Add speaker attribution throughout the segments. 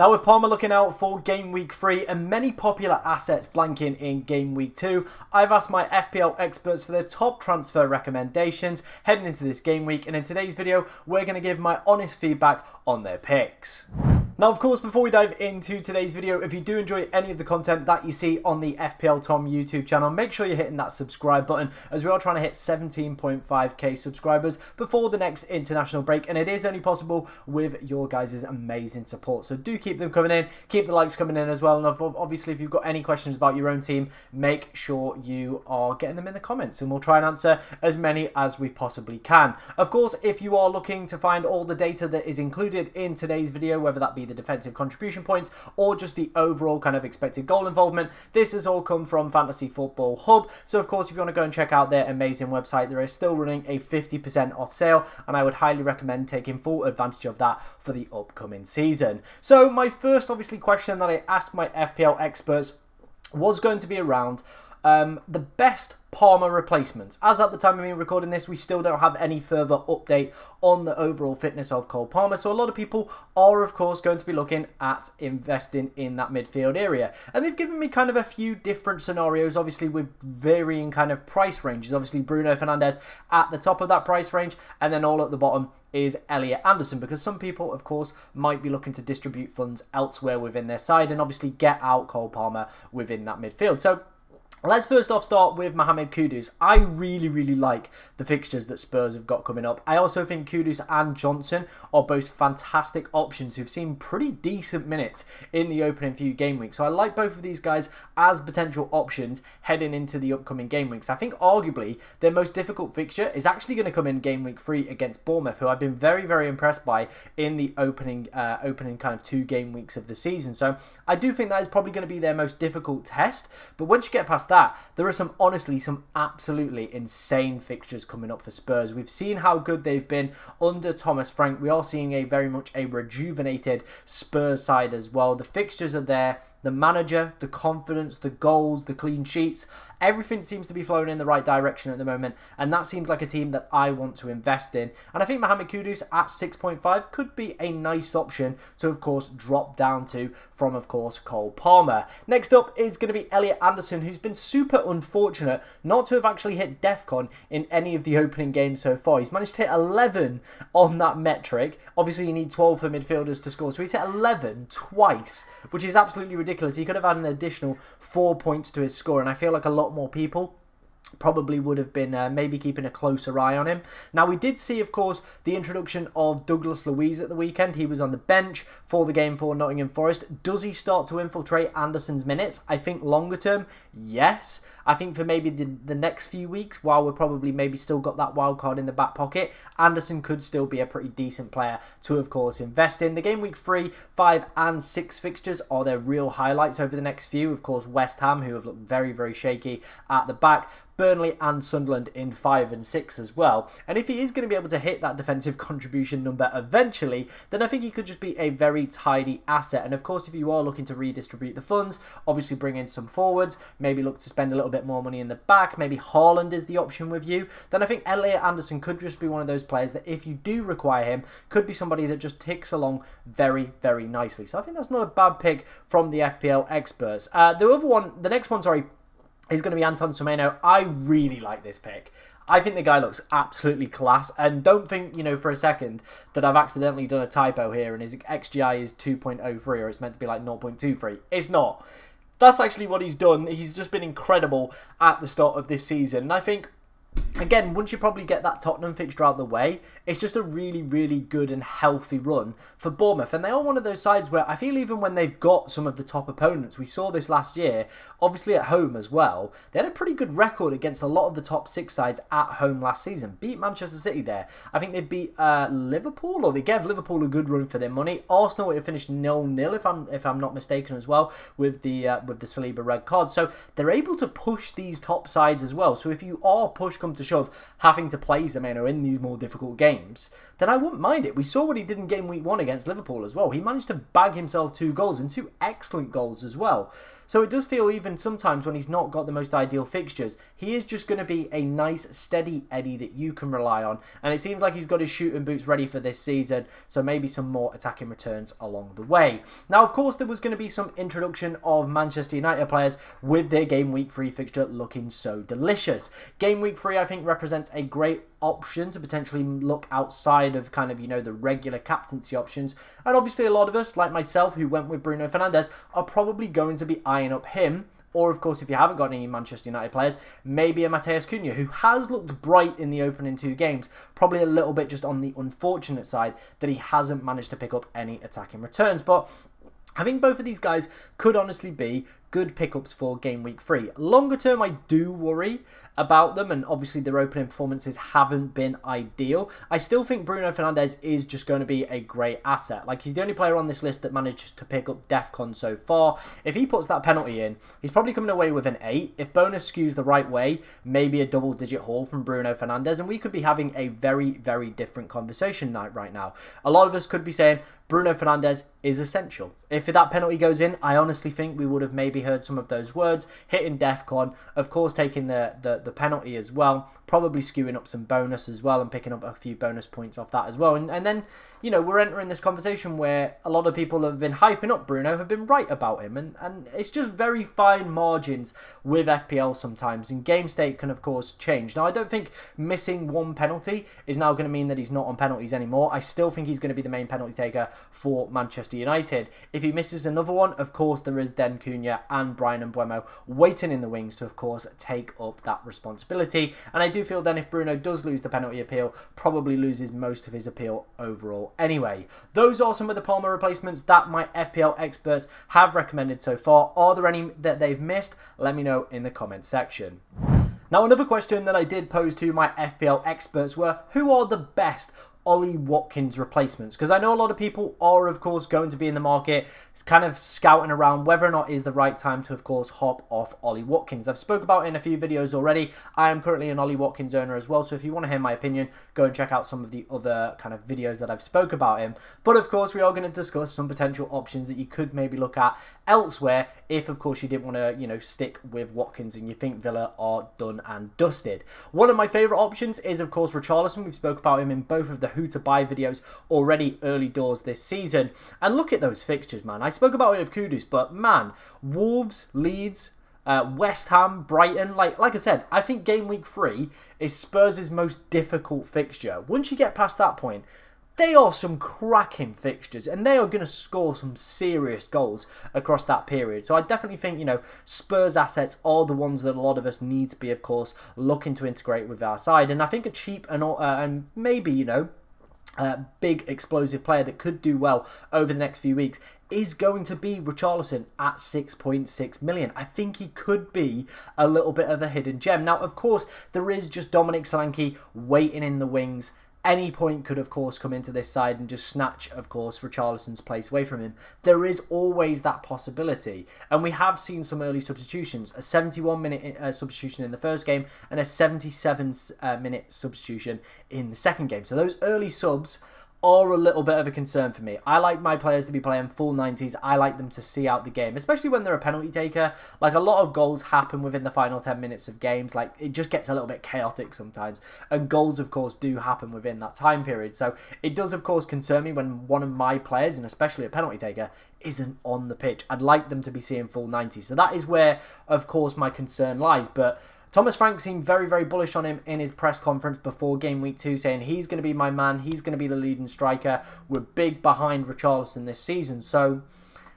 Speaker 1: Now with Palmer looking out for Game Week 3 and many popular assets blanking in Game Week 2, I've asked my FPL experts for their top transfer recommendations heading into this game week, and in today's video we're going to give my honest feedback on their picks. Now, of course, before we dive into today's video, if you do enjoy any of the content that you see on the FPL Tom YouTube channel, make sure you're hitting that subscribe button as we are trying to hit 17.5k subscribers before the next international break, and it is only possible with your guys' amazing support. So do keep them coming in, keep the likes coming in as well, and obviously if you've got any questions about your own team, make sure you are getting them in the comments and we'll try and answer as many as we possibly can. Of course, if you are looking to find all the data that is included in today's video, whether that be the defensive contribution points or just the overall kind of expected goal involvement, this has all come from Fantasy Football Hub. So of course, if you want to go and check out their amazing website, they are still running a 50% off sale, and I would highly recommend taking full advantage of that for the upcoming season. So my first obviously question that I asked my FPL experts was going to be around the best Palmer replacements. As at the time of me recording this, we still don't have any further update on the overall fitness of Cole Palmer, so a lot of people are of course going to be looking at investing in that midfield area, and they've given me kind of a few different scenarios, obviously with varying kind of price ranges. Obviously Bruno Fernandes at the top of that price range, and then all at the bottom is Elliot Anderson, because some people of course might be looking to distribute funds elsewhere within their side and obviously get out Cole Palmer within that midfield. So let's first off start with Mohamed Kudus. I really like the fixtures that Spurs have got coming up. I also think Kudus and Johnson are both fantastic options who've seen pretty decent minutes in the opening few game weeks. So I like both of these guys as potential options heading into the upcoming game weeks. I think arguably their most difficult fixture is actually going to come in game week 3 against Bournemouth, who I've been very impressed by in the opening kind of 2 game weeks of the season. So I do think that is probably going to be their most difficult test. But once you get past that, there are some absolutely insane fixtures coming up for Spurs. We've seen how good they've been under Thomas Frank. We are seeing a very much a rejuvenated Spurs side as well. The fixtures are there. The manager, the confidence, the goals, the clean sheets, everything seems to be flowing in the right direction at the moment, and that seems like a team that I want to invest in. And I think Mohamed Kudus at 6.5 could be a nice option to, of course, drop down to from, of course, Cole Palmer. Next up is going to be Elliot Anderson, who's been super unfortunate not to have actually hit DEFCON in any of the opening games so far. He's managed to hit 11 on that metric. Obviously, you need 12 for midfielders to score, so he's hit 11 twice, which is absolutely ridiculous. He could have had an additional 4 points to his score, and I feel like a lot more people probably would have been maybe keeping a closer eye on him. Now, we did see, of course, the introduction of Douglas Luiz at the weekend. He was on the bench for the game for Nottingham Forest. Does he start to infiltrate Anderson's minutes? I think longer term, yes. I think for maybe the next few weeks, while we're probably maybe still got that wild card in the back pocket, Anderson could still be a pretty decent player to, of course, invest in. The game week 3, 5 and 6 fixtures are their real highlights over the next few. Of course, West Ham, who have looked very shaky at the back. Burnley and Sunderland in 5 and 6 as well. And if he is going to be able to hit that defensive contribution number eventually, then I think he could just be a very tidy asset. And of course, if you are looking to redistribute the funds, obviously bring in some forwards, maybe look to spend a little bit more money in the back, maybe Haaland is the option with you, then I think Elliot Anderson could just be one of those players that if you do require him, could be somebody that just ticks along very nicely. So I think that's not a bad pick from the FPL experts. The next one, is going to be Anton Semenyo. I really like this pick. I think the guy looks absolutely class, and don't think, for a second that I've accidentally done a typo here and his XGI is 2.03 or it's meant to be like 0.23. It's not. That's actually what he's done. He's just been incredible at the start of this season, and I think, again, once you probably get that Tottenham fixture out of the way, it's just a really good and healthy run for Bournemouth. And they are one of those sides where I feel even when they've got some of the top opponents, we saw this last year, obviously at home as well, they had a pretty good record against a lot of the top 6 sides at home last season. Beat Manchester City there. I think they beat Liverpool, or they gave Liverpool a good run for their money. Arsenal would have finished 0-0 if I'm not mistaken as well, with the Saliba red card. So they're able to push these top sides as well. So if you are push come to shove, having to play Zemeno in these more difficult games, then I wouldn't mind it. We saw what he did in game week 1 against Liverpool as well. He managed to bag himself 2 goals and 2 excellent goals as well. So it does feel even sometimes when he's not got the most ideal fixtures, he is just going to be a nice steady Eddie that you can rely on. And it seems like he's got his shooting boots ready for this season, so maybe some more attacking returns along the way. Now, of course, there was going to be some introduction of Manchester United players with their game week 3 fixture looking so delicious. Game week 3, I think, represents a great option to potentially look outside of kind of, you know, the regular captaincy options. And obviously a lot of us, like myself, who went with Bruno Fernandes, are probably going to be eyeing up him. Or, of course, if you haven't got any Manchester United players, maybe a Matheus Cunha, who has looked bright in the opening 2 games. Probably a little bit just on the unfortunate side that he hasn't managed to pick up any attacking returns. But I think both of these guys could honestly be good pickups for game week 3. Longer term, I do worry about them, and obviously their opening performances haven't been ideal. I still think Bruno Fernandes is just going to be a great asset. Like, he's the only player on this list that managed to pick up DEFCON so far. If he puts that penalty in, he's probably coming away with an 8. If bonus skews the right way, maybe a double-digit haul from Bruno Fernandes, and we could be having a very, very different conversation right now. A lot of us could be saying Bruno Fernandes is essential. If that penalty goes in, I honestly think we would have maybe heard some of those words, hitting DEFCON, of course taking the penalty as well, probably skewing up some bonus as well and picking up a few bonus points off that as well. And then, you know, we're entering this conversation where a lot of people have been hyping up Bruno, have been right about him, and it's just very fine margins with FPL sometimes, and game state can of course change. Now, I don't think missing 1 penalty is now going to mean that he's not on penalties anymore. I still think he's going to be the main penalty taker for Manchester United. If he misses another one, of course there is then Cunha and Bryan Mbeumo waiting in the wings to of course take up that responsibility. And I do feel then if Bruno does lose the penalty appeal, probably loses most of his appeal overall anyway. Those are some of the Palmer replacements that my FPL experts have recommended so far. Are there any that they've missed? Let me know in the comment section. Now, another question that I did pose to my FPL experts were, who are the best Ollie Watkins replacements? Because I know a lot of people are of course going to be in the market kind of scouting around whether or not is the right time to of course hop off Ollie Watkins. I've spoke about it in a few videos already. I am currently an Ollie Watkins owner as well, so if you want to hear my opinion, go and check out some of the other kind of videos that I've spoke about him. But of course we are going to discuss some potential options that you could maybe look at elsewhere if of course you didn't want to, you know, stick with Watkins and you think Villa are done and dusted. One of my favourite options is of course Richarlison. We've spoke about him in both of the who to buy videos already early doors this season, and look at those fixtures, man. I spoke about it with Kudus, but man, Wolves, Leeds, West Ham, Brighton, like I said, I think game week 3 is Spurs' most difficult fixture. Once you get past that point, they are some cracking fixtures, and they are going to score some serious goals across that period. So I definitely think, you know, Spurs assets are the ones that a lot of us need to be, of course, looking to integrate with our side. And I think a cheap and maybe, you know, big explosive player that could do well over the next few weeks is going to be Richarlison at 6.6 million. I think he could be a little bit of a hidden gem. Now, of course, there is just Dominic Solanke waiting in the wings. Any point could, of course, come into this side and just snatch, of course, Richarlison's place away from him. There is always that possibility. And we have seen some early substitutions. A 71-minute substitution in the first game and a 77-minute substitution in the second game. So those early subs are a little bit of a concern for me. I like my players to be playing full 90s. I like them to see out the game, especially when they're a penalty taker. Like, a lot of goals happen within the final 10 minutes of games. Like, it just gets a little bit chaotic sometimes. And goals, of course, do happen within that time period. So it does, of course, concern me when one of my players, and especially a penalty taker, isn't on the pitch. I'd like them to be seeing full 90s. So that is where, of course, my concern lies. But Thomas Frank seemed very, very bullish on him in his press conference before game week 2, saying he's going to be my man, he's going to be the leading striker. We're big behind Richarlison this season. So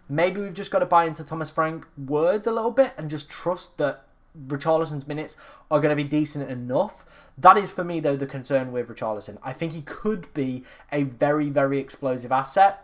Speaker 1: maybe we've just got to buy into Thomas Frank's words a little bit and just trust that Richarlison's minutes are going to be decent enough. That is, for me, though, the concern with Richarlison. I think he could be a very, very explosive asset.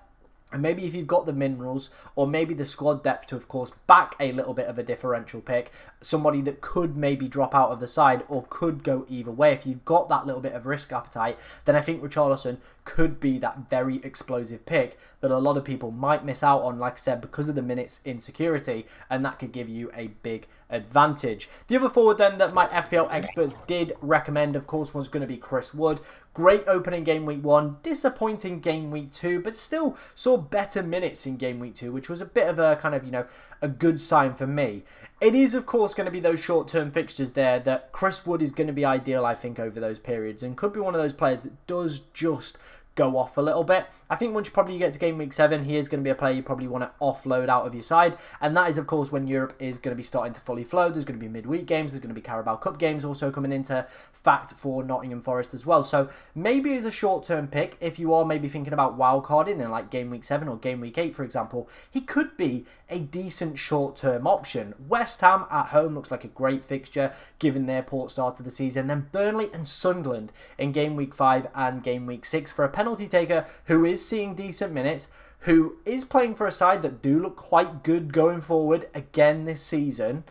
Speaker 1: And maybe if you've got the minerals or maybe the squad depth to, of course, back a little bit of a differential pick, somebody that could maybe drop out of the side or could go either way, if you've got that little bit of risk appetite, then I think Richarlison could be that very explosive pick that a lot of people might miss out on, like I said, because of the minutes insecurity, and that could give you a big advantage. The other forward then that my FPL experts did recommend, of course, was going to be Chris Wood. Great opening game week 1, disappointing game week 2, but still saw better minutes in game week 2, which was a bit of a kind of, a good sign for me. It is, of course, going to be those short-term fixtures there that Chris Wood is going to be ideal, I think, over those periods, and could be one of those players that does just go off a little bit. I think once you probably get to game week 7, he is going to be a player you probably want to offload out of your side, and that is, of course, when Europe is going to be starting to fully flow. There's going to be midweek games, there's going to be Carabao Cup games also coming into fact for Nottingham Forest as well. So maybe as a short-term pick, if you are maybe thinking about wildcarding in like game week 7 or game week 8, for example, he could be a decent short-term option. West Ham at home looks like a great fixture given their poor start to the season. Then Burnley and Sunderland in game week 5 and game week 6 for a penalty taker who is seeing decent minutes, who is playing for a side that do look quite good going forward again this season.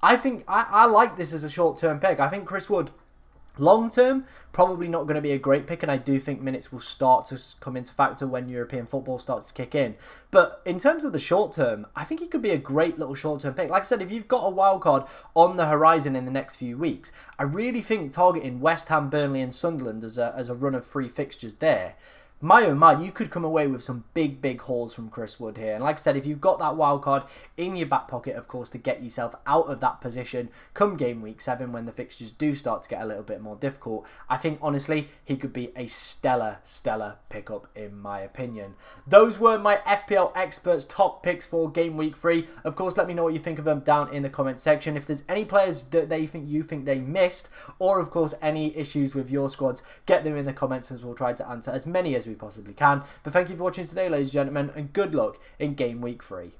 Speaker 1: I think I like this as a short-term pick. I think Chris Wood, long-term, probably not going to be a great pick, and I do think minutes will start to come into factor when European football starts to kick in. But in terms of the short-term, I think he could be a great little short-term pick. Like I said, if you've got a wild card on the horizon in the next few weeks, I really think targeting West Ham, Burnley and Sunderland as a run of 3 fixtures there, my oh my, you could come away with some big hauls from Chris Wood here. And like I said, if you've got that wild card in your back pocket, of course, to get yourself out of that position come game week 7 when the fixtures do start to get a little bit more difficult, I think honestly he could be a stellar pickup in my opinion. Those were my FPL experts top picks for game week 3. Of course, let me know what you think of them down in the comment section. If there's any players that you think they missed, or of course any issues with your squads, get them in the comments as we'll try to answer as many as we possibly can. But thank you for watching today, ladies and gentlemen, and good luck in game week 3.